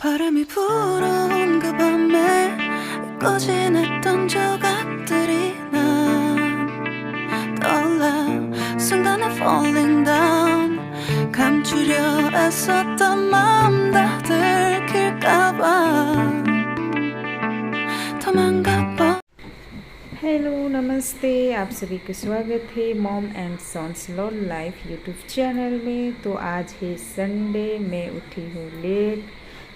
바람이 불어온 그 밤에 꺼진 했던 조각들이 난 떠올라 순간에 falling down 감추려 애썼던 마음 다 들킬까봐 도망가봐। Hello नमस्ते, आप सभी का स्वागत है mom and sons lol life YouTube channel में। तो आज है संडे, मैं उठी हूँ लेट,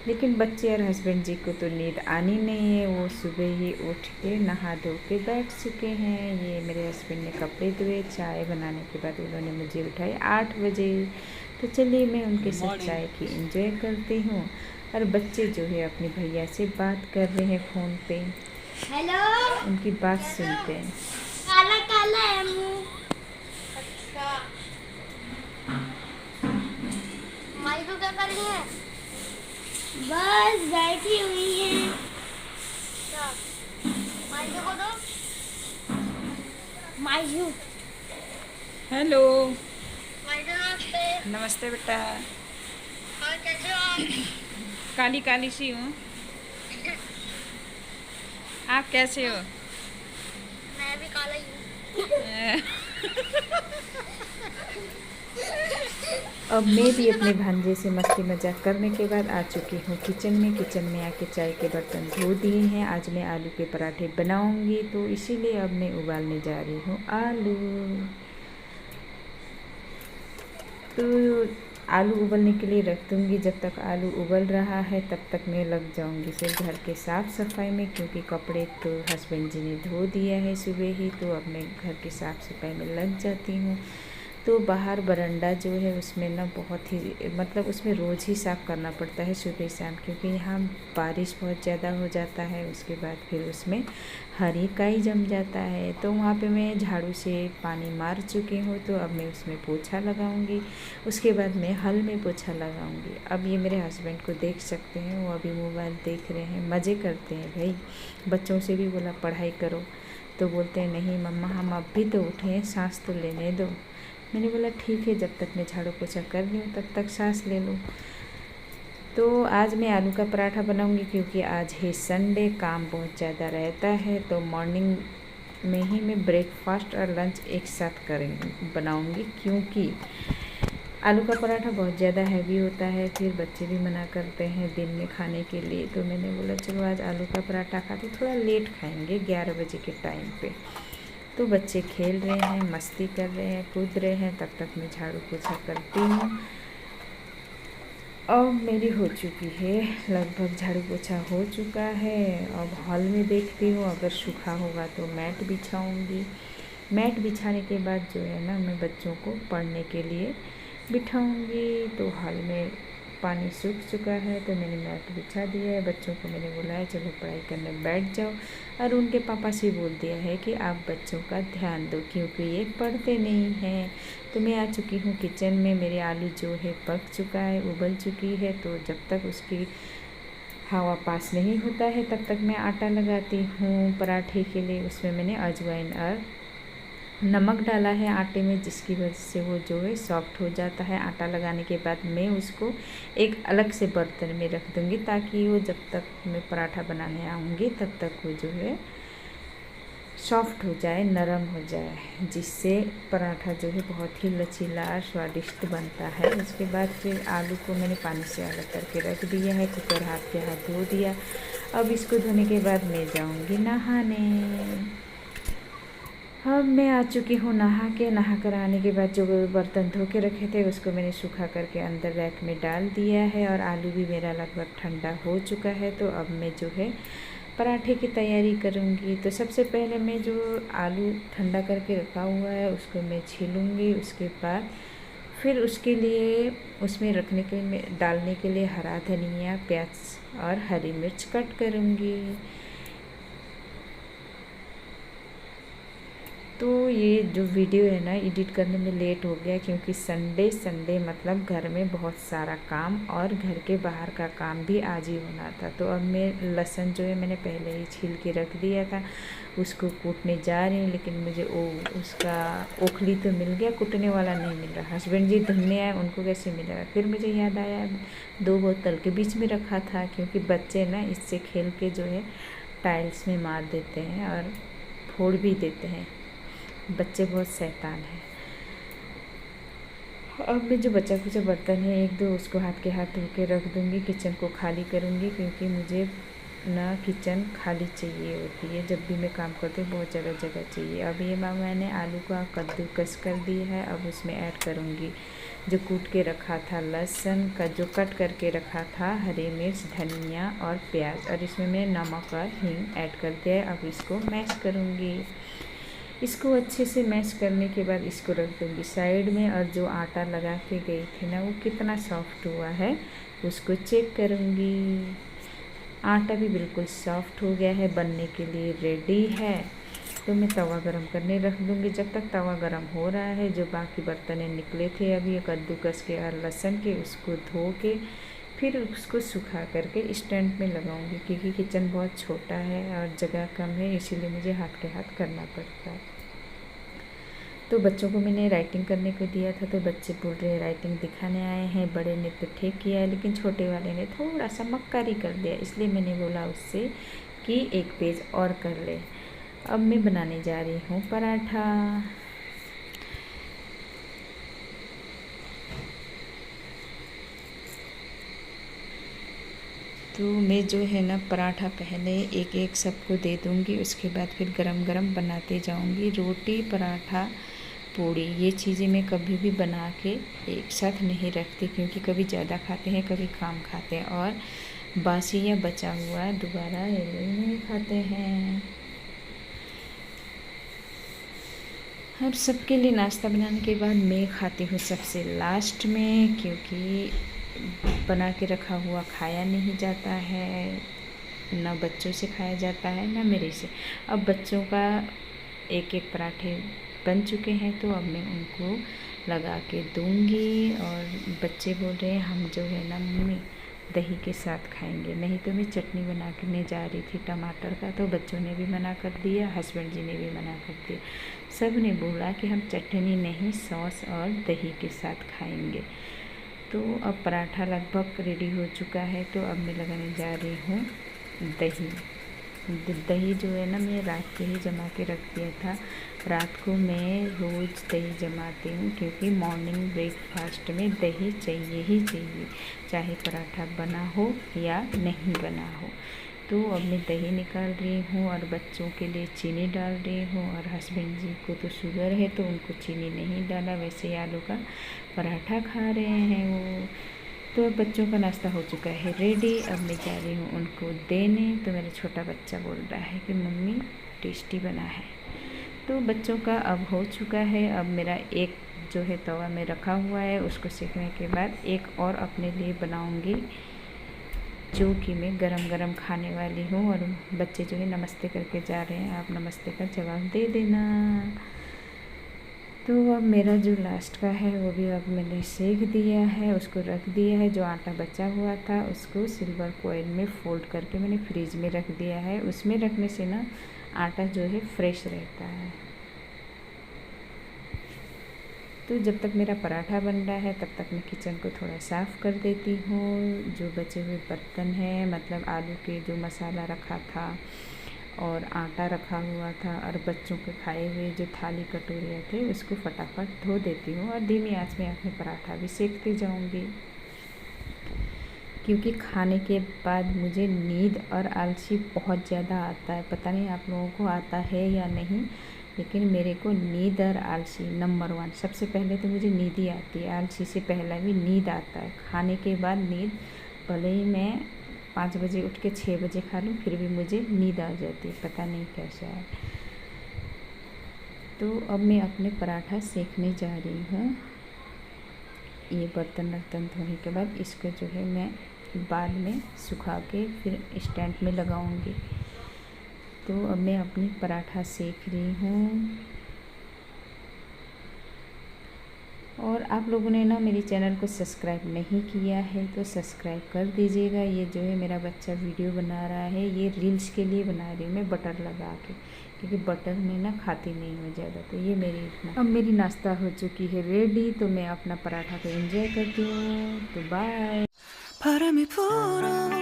लेकिन बच्चे और हस्बैंड जी को तो नींद आनी नहीं है। वो सुबह ही उठ के नहा धो के बैठ चुके हैं। ये मेरे हस्बैंड ने कपड़े धोए, चाय बनाने के बाद उन्होंने मुझे उठाई 8 बजे। तो चलिए मैं उनके साथ चाय की एंजॉय करती हूँ। और बच्चे जो है अपने भैया से बात कर रहे हैं फ़ोन पे। हेलो, उनकी बात सुनते हैं। काला काला है मुंह। अच्छा, माई को क्या कर रही है? बस बैठी हुई है। अच्छा, माई को दो। माई हेलो, माई नमस्ते। नमस्ते बेटा। और कैसे हो आप? काली काली सी हूँ, आप कैसे हो? मैं भी काला ही हूँ। अब मैं भी अपने भांजे से मस्ती मजाक करने के बाद आ चुकी हूँ किचन में। किचन में आके चाय के बर्तन धो दिए हैं। आज मैं आलू के पराठे बनाऊंगी, तो इसीलिए अब मैं उबालने जा रही हूँ आलू। तो आलू उबलने के लिए रख दूँगी। जब तक आलू उबल रहा है तब तक मैं लग जाऊँगी फिर घर के साफ़ सफाई में, क्योंकि कपड़े तो हस्बैंड जी ने धो दिया है सुबह ही। तो अब मैं घर की साफ़ सफाई में लग जाती हूँ। तो बाहर बरांडा जो है उसमें ना बहुत ही मतलब उसमें रोज़ ही साफ़ करना पड़ता है सुबह शाम, क्योंकि यहाँ बारिश बहुत ज़्यादा हो जाता है। उसके बाद फिर उसमें हरी काई जम जाता है। तो वहाँ पे मैं झाड़ू से पानी मार चुकी हूँ। तो अब मैं उसमें पोछा लगाऊंगी। उसके बाद मैं हल में पोछा लगाऊंगी। अब ये मेरे हस्बैंड को देख सकते हैं, वो अभी मोबाइल देख रहे हैं, मज़े करते हैं भाई। बच्चों से भी बोला पढ़ाई करो, तो बोलते हैं नहीं मम्मा हम अब भी तो उठे हैं, सांस तो लेने दो। मैंने बोला ठीक है, जब तक मैं झाड़ू पोछा कर रही हूँ तब तक सांस ले लो। तो आज मैं आलू का पराठा बनाऊंगी, क्योंकि आज है संडे, काम बहुत ज़्यादा रहता है। तो मॉर्निंग में ही मैं ब्रेकफास्ट और लंच एक साथ बनाऊंगी, क्योंकि आलू का पराठा बहुत ज़्यादा हैवी होता है। फिर बच्चे भी मना करते हैं दिन में खाने के लिए। तो मैंने बोला चलो आज आलू का पराठा खाते, थोड़ा लेट खाएंगे 11 बजे के टाइम पे। तो बच्चे खेल रहे हैं, मस्ती कर रहे हैं, कूद रहे हैं, तब तक मैं झाड़ू पोछा करती हूँ। अब मेरी हो चुकी है, लगभग झाड़ू पोछा हो चुका है। अब हॉल में देखती हूँ, अगर सूखा होगा तो मैट बिछाऊँगी। मैट बिछाने के बाद जो है ना मैं बच्चों को पढ़ने के लिए बिठाऊँगी। तो हॉल में पानी सूख चुका है, तो मैंने मैट बिछा दिया है। बच्चों को मैंने बुलाया चलो पढ़ाई करने बैठ जाओ, और उनके पापा से बोल दिया है कि आप बच्चों का ध्यान दो, क्योंकि ये पढ़ते नहीं हैं। तो मैं आ चुकी हूँ किचन में। मेरे आलू जो है पक चुका है, उबल चुकी है। तो जब तक उसकी हवा पास नहीं होता है तब तक मैं आटा लगाती हूँ पराठे के लिए। उसमें मैंने अजवाइन और नमक डाला है आटे में, जिसकी वजह से वो जो है सॉफ्ट हो जाता है। आटा लगाने के बाद मैं उसको एक अलग से बर्तन में रख दूँगी, ताकि वो जब तक मैं पराठा बनाने आऊँगी तब तक वो जो है सॉफ्ट हो जाए, नरम हो जाए, जिससे पराठा जो है बहुत ही लचीला और स्वादिष्ट बनता है। उसके बाद फिर आलू को मैंने पानी से अलग करके रख दिया है, कुकर हाथ पे हाथ धो दिया। अब इसको धोने के बाद मैं जाऊँगी नहाने। अब मैं आ चुकी हूँ नहा कर आने के बाद जो बर्तन धो के रखे थे उसको मैंने सूखा करके अंदर रैक में डाल दिया है। और आलू भी मेरा लगभग ठंडा हो चुका है। तो अब मैं जो है पराठे की तैयारी करूँगी। तो सबसे पहले मैं जो आलू ठंडा करके रखा हुआ है उसको मैं छीलूँगी। उसके बाद फिर उसके लिए उसमें रखने के लिए डालने के लिए हरा धनिया, प्याज और हरी मिर्च कट करूँगी। तो ये जो वीडियो है ना एडिट करने में लेट हो गया, क्योंकि संडे मतलब घर में बहुत सारा काम और घर के बाहर का काम भी आज ही होना था। तो अब मैं लहसुन जो है मैंने पहले ही छील के रख दिया था, उसको कूटने जा रही हूँ। लेकिन मुझे उसका ओखली तो मिल गया, कूटने वाला नहीं मिल रहा। हस्बैंड जी धुलने आए, उनको कैसे मिलेगा। फिर मुझे याद आया 2 बोतल के बीच में रखा था, क्योंकि बच्चे ना इससे खेल के जो है टाइल्स में मार देते हैं और फोड़ भी देते हैं। बच्चे बहुत शैतान हैं। अब मैं जो बचा कुचा बर्तन है 1-2 उसको हाथ के हाथ धो के रख दूँगी, किचन को खाली करूँगी, क्योंकि मुझे ना किचन खाली चाहिए होती है। जब भी मैं काम करती हूँ बहुत ज़्यादा जगह चाहिए। अब ये मैंने आलू का कद्दूकस कर दिया है। अब उसमें ऐड करूँगी जो कूट के रखा था लहसुन का, जो कट करके रखा था हरी मिर्च, धनिया और प्याज, और इसमें मैं नमक और हींग ऐड कर दिया है। अब इसको मैश करूँगी। इसको अच्छे से मैश करने के बाद इसको रख दूँगी साइड में। और जो आटा लगा के गई थी ना वो कितना सॉफ्ट हुआ है उसको चेक करूँगी। आटा भी बिल्कुल सॉफ्ट हो गया है, बनने के लिए रेडी है। तो मैं तवा गरम करने रख दूँगी। जब तक तवा गरम हो रहा है, जो बाकी बर्तन निकले थे अभी कद्दूकस के और लहसुन के, उसको धो के फिर उसको सुखा करके स्टैंड में लगाऊंगी, क्योंकि किचन बहुत छोटा है और जगह कम है, इसीलिए मुझे हाथ के हाथ करना पड़ता है। तो बच्चों को मैंने राइटिंग करने को दिया था, तो बच्चे बोल रहे हैं राइटिंग दिखाने आए हैं। बड़े ने तो ठीक किया है, लेकिन छोटे वाले ने थोड़ा सा मक्कारी कर दिया, इसलिए मैंने बोला उससे कि 1 पेज और कर ले। अब मैं बनाने जा रही हूँ पराठा। तो मैं जो है ना पराठा पहले एक सबको दे दूँगी, उसके बाद फिर गरम गरम बनाते जाऊँगी। रोटी, पराठा, पूड़ी, ये चीज़ें मैं कभी भी बना के एक साथ नहीं रखती, क्योंकि कभी ज़्यादा खाते हैं, कभी कम खाते हैं, और बासी या बचा हुआ दोबारा नहीं खाते हैं। अब सबके लिए नाश्ता बनाने के बाद मैं खाती हूँ सबसे लास्ट में, क्योंकि बना के रखा हुआ खाया नहीं जाता है, ना बच्चों से खाया जाता है ना मेरे से। अब बच्चों का 1-1 पराठे बन चुके हैं, तो अब मैं उनको लगा के दूँगी। और बच्चे बोल रहे हैं हम जो है ना मम्मी दही के साथ खाएंगे। नहीं तो मैं चटनी बना करने जा रही थी टमाटर का, तो बच्चों ने भी मना कर दिया, हस्बैंड जी ने भी मना कर दिया। सब ने बोला कि हम चटनी नहीं, सॉस और दही के साथ खाएंगे। तो अब पराठा लगभग रेडी हो चुका है, तो अब मैं लगाने जा रही हूँ दही। दही जो है ना मैं रात के ही जमा के रख दिया था। रात को मैं रोज़ दही जमाती हूँ, क्योंकि मॉर्निंग ब्रेकफास्ट में दही चाहिए ही चाहिए, चाहे पराठा बना हो या नहीं बना हो। तो अब मैं दही निकाल रही हूँ और बच्चों के लिए चीनी डाल रही हूँ, और हस्बैंड जी को तो शुगर है तो उनको चीनी नहीं डाला, वैसे आलू का पराठा खा रहे हैं वो। तो अब बच्चों का नाश्ता हो चुका है रेडी। अब मैं जा रही हूँ उनको देने। तो मेरा छोटा बच्चा बोल रहा है कि मम्मी टेस्टी बना है। तो बच्चों का अब हो चुका है। अब मेरा एक जो है तवा में रखा हुआ है, उसको सेकने के बाद एक और अपने लिए बनाऊंगी, जो कि मैं गरम गरम खाने वाली हूँ। और बच्चे जो है नमस्ते करके जा रहे हैं, आप नमस्ते का जवाब दे देना। तो अब मेरा जो लास्ट का है वो भी अब मैंने सेक दिया है, उसको रख दिया है। जो आटा बचा हुआ था उसको सिल्वर फॉइल में फ़ोल्ड करके मैंने फ्रिज में रख दिया है। उसमें रखने से ना आटा जो है फ्रेश रहता है। तो जब तक मेरा पराठा बन रहा है तब तक मैं किचन को थोड़ा साफ़ कर देती हूँ। जो बचे हुए बर्तन हैं, मतलब आलू के जो मसाला रखा था और आटा रखा हुआ था और बच्चों के खाए हुए जो थाली कटोरियाँ थे, उसको फटाफट धो देती हूँ और धीमी आंच में अपने पराठा भी सेकती जाऊँगी। क्योंकि खाने के बाद मुझे नींद और आलसी बहुत ज़्यादा आता है। पता नहीं आप लोगों को आता है या नहीं, लेकिन मेरे को नींद और आलसी नंबर 1। सबसे पहले तो मुझे नींद ही आती है, आलसी से पहला भी नींद आता है। खाने के बाद नींद, भले ही मैं 5 बजे उठ के 6 बजे खा लूँ, फिर भी मुझे नींद आ जाती है, पता नहीं कैसा है। तो अब मैं अपने पराठा सेकने जा रही हूँ। ये बर्तन धोने के बाद इसको जो है मैं बाद में सुखा के फिर स्टैंड में लगाऊंगी। तो अब मैं अपनी पराठा सेक रही हूँ। और आप लोगों ने ना मेरे चैनल को सब्सक्राइब नहीं किया है तो सब्सक्राइब कर दीजिएगा। ये जो है मेरा बच्चा वीडियो बना रहा है, ये रील्स के लिए बना रही हूँ मैं बटर लगा के, क्योंकि बटर में ना खाती नहीं हूँ ज़्यादा। तो ये अब मेरी नाश्ता हो चुकी है रेडी, तो मैं अपना पराठा को एंजॉय करती हूँ। तो बाय। 바람이 불어